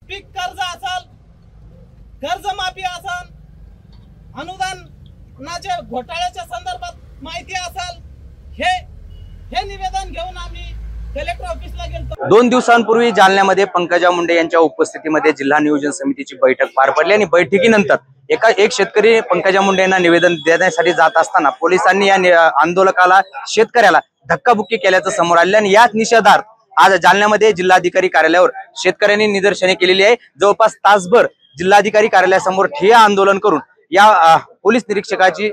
पीक कर्ज असेल, कर्जमाफी असेल, अनुदानाच्या घोटाळ्याच्या संदर्भात माहिती असेल, हे निवेदन घेऊन आम्ही कलेक्टर ऑफिसला गेलो। 2 दिवसांपूर्वी जालन्यामध्ये पंकजा मुंडे यांच्या उपस्थितीमध्ये जिल्हा नियोजन समितीची बैठक पार पडली आणि बैठकीनंतर एक शेतकरी पंकजा मुंडे यांना निवेदन देण्यासाठी जात असताना पोलिसांनी या आंदोलकाला शेतकऱ्याला धक्काबुक्की केल्याचं समोर आले आणि याच निषेधार्थ आज जालन्यामध्ये जिल्हाधिकारी कार्यालयावर शेतकऱ्यांनी निदर्शने केलेली आहे। जवळपास तासभर जिल्हाधिकारी कार्यालयासमोर ठिय्या आंदोलन करून या पोलीस निरीक्षकाची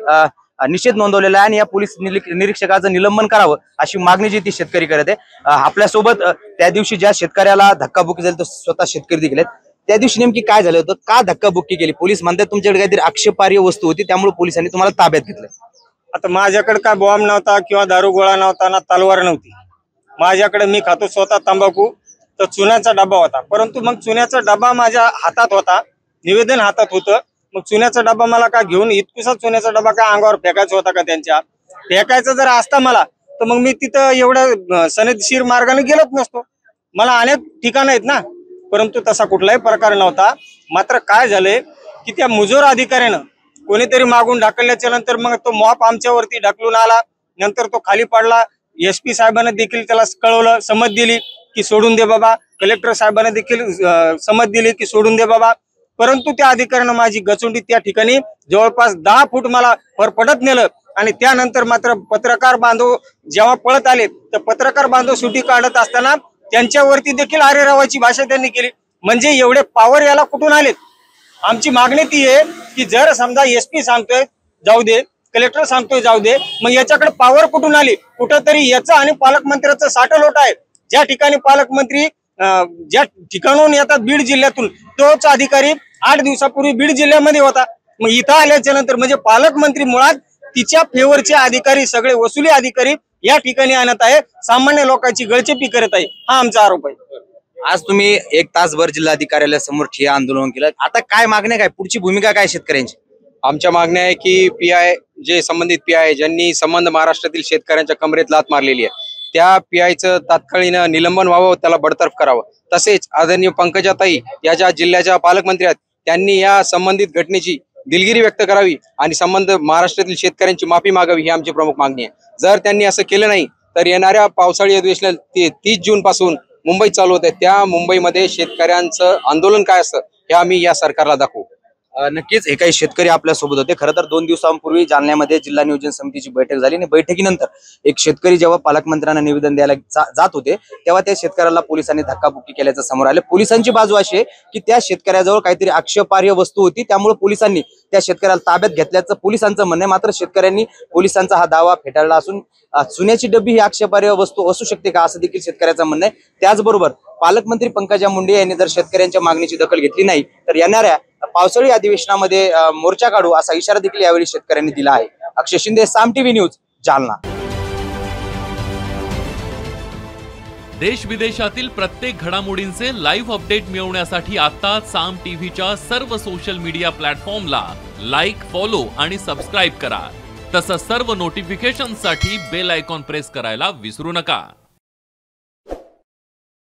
निषेध नोंदवलेला आहे आणि या पोलीस निरीक्षकाचं निलंबन करावं अशी मागणी जी ती शेतकरी करत आहे। आपल्यासोबत त्या दिवशी ज्या शेतकऱ्याला धक्काबुक्की झाली तो स्वतः शेतकरी देखील आहेत। त्या दिवशी नेमकी काय झालं होतं, का धक्काबुक्की केली? पोलीस म्हणतात तुमच्याकडे काहीतरी आक्षेपार्ह वस्तू होती त्यामुळे पोलिसांनी तुम्हाला ताब्यात घेतलं। आता माझ्याकडे काय बॉम्ब नव्हता किंवा दारू गोळा नव्हता ना तलवार नव्हती। माझ्याकडे मी खातो स्वतः तंबाखू, तर चुन्याचा डबा होता। परंतु मग चुन्याचा डबा माझ्या हातात होता, निवेदन हातात होतं। मग चुन्याचा डबा मला का घेऊन इतकुसा चुन्याचा डबा काय अंगावर फेकायचा होता का? त्यांच्या फेकायचा जर असता मला तर मग मी तिथं एवढ्या सनदशीर मार्गाने गेलोच नसतो। मला अनेक ठिकाण आहेत ना, परंतु तसा कुठलाही प्रकार नव्हता। मात्र काय झालंय की त्या मुजोर अधिकाऱ्यानं कोणीतरी मागून ढकलल्याच्या नंतर मग तो मॉप आमच्यावरती ढकलून आला। नंतर तो खाली पडला। SP साहेबांना देखील त्याला कळवलं, समज दिली की सोडून दे बाबा। कलेक्टर साहेबांना देखील समज दिली की सोडून दे बाबा। परंतु त्या अधिकाऱ्यानं माझी गचुंडी त्या ठिकाणी जवळपास 10 फूट मला फरफटत नेलं आणि त्यानंतर मात्र पत्रकार बांधव जेव्हा पळत आले तर पत्रकार बांधव सुटी काढत असताना त्यांच्यावरती देखील आरेरावाची भाषा त्यांनी केली। म्हणजे एवढे पावर याला कुठून आलेत? आमची मागणी ती आहे की जर समजा SP सांगतोय जाऊ दे, कलेक्टर सांगतोय जाऊ दे, मग याच्याकडे पावर कुठून आली? कुठंतरी याचं आणि पालकमंत्र्याचं साठलोट आहे। ज्या ठिकाणी पालकमंत्री ज्या ठिकाणून येतात बीड जिल्ह्यातून, तोच अधिकारी 8 दिवसापूर्वी बीड जिल्ह्यामध्ये होता। मग इथं आल्याच्या नंतर म्हणजे पालकमंत्री मुळात तिच्या फेवरचे अधिकारी, सगळे वसुली अधिकारी या ठिकाणी आणत आहे, सामान्य लोकांची गळचेपी करत आहे, हा आमचा आरोप आहे। आज तुम्ही 1 तासभर जिल्हाधिकाऱ्यासमोर ठिय्या आंदोलन केलं, आता काय मागण्या, काय पुढची भूमिका काय शेतकऱ्यांची? आमच्या मागण्या आहे की PI जे संबंधित PI ज्यांनी संबंध महाराष्ट्रातील शेतकऱ्यांच्या कमरेत लात मारलेली आहे त्या PIचं तात्कालीन निलंबन व्हावं, त्याला बडतर्फ करावं। तसेच आदरणीय पंकजाताई या ज्या जिल्ह्याच्या पालकमंत्री आहेत त्यांनी या संबंधित घटनेची दिलगिरी व्यक्त करावी आणि संबंध महाराष्ट्रातील शेतकऱ्यांची माफी मागावी ही आमची प्रमुख मागणी आहे। जर त्यांनी असं केलं नाही तर येणाऱ्या पावसाळी अधिवेशनात 30 जून पासून मुंबईत चालू होत आहे, त्या मुंबईमध्ये शेतकऱ्यांचं आंदोलन काय असतं हे आम्ही या सरकारला दाखवू। नक्कीच हे काही शेतकरी आपल्या सोबत होते। खरं तर 2 दिवसांपूर्वी जालन्यामध्ये जिल्हा नियोजन समितीची बैठक झाली आणि बैठकीनंतर एक शेतकरी जेव्हा पालकमंत्र्यांना निवेदन द्यायला जात होते तेव्हा त्या शेतकऱ्याला पोलिसांनी धक्काबुक्की केल्याचं समोर आले। पोलिसांची बाजू अशी आहे की त्या शेतकऱ्याजवळ काहीतरी आक्षेपार्ह वस्तू होती त्यामुळे पोलिसांनी त्या शेतकऱ्याला ताब्यात घेतल्याचं पोलिसांचं म्हणणं आहे। मात्र शेतकऱ्यांनी पोलिसांचा हा दावा फेटाळला असून चुन्याची डब्बी ही आक्षेपार्ह वस्तू असू शकते का असं देखील शेतकऱ्याचं म्हणणं आहे। त्याचबरोबर पालकमंत्री पंकजा मुंडे यांनी जर शेतकऱ्यांच्या मागणीची दखल घेतली नाही तर येणाऱ्या पावसाळी अधिवेशनामध्ये मोर्चा काढू असा इशारा देखील यावेळी शेतकऱ्यांनी दिला आहे। अक्षय शिंदे, साम TV न्यूज, जालना। देश विदेशातील प्रत्येक घडामोडींचे लाईव्ह अपडेट मिळवण्यासाठी आता साम TVच्या सर्व सोशल मीडिया प्लॅटफॉर्मला लाईक, फॉलो आणि सबस्क्राईब करा। तसंच सर्व नोटिफिकेशनसाठी बेल आयकॉन प्रेस करायला विसरू नका।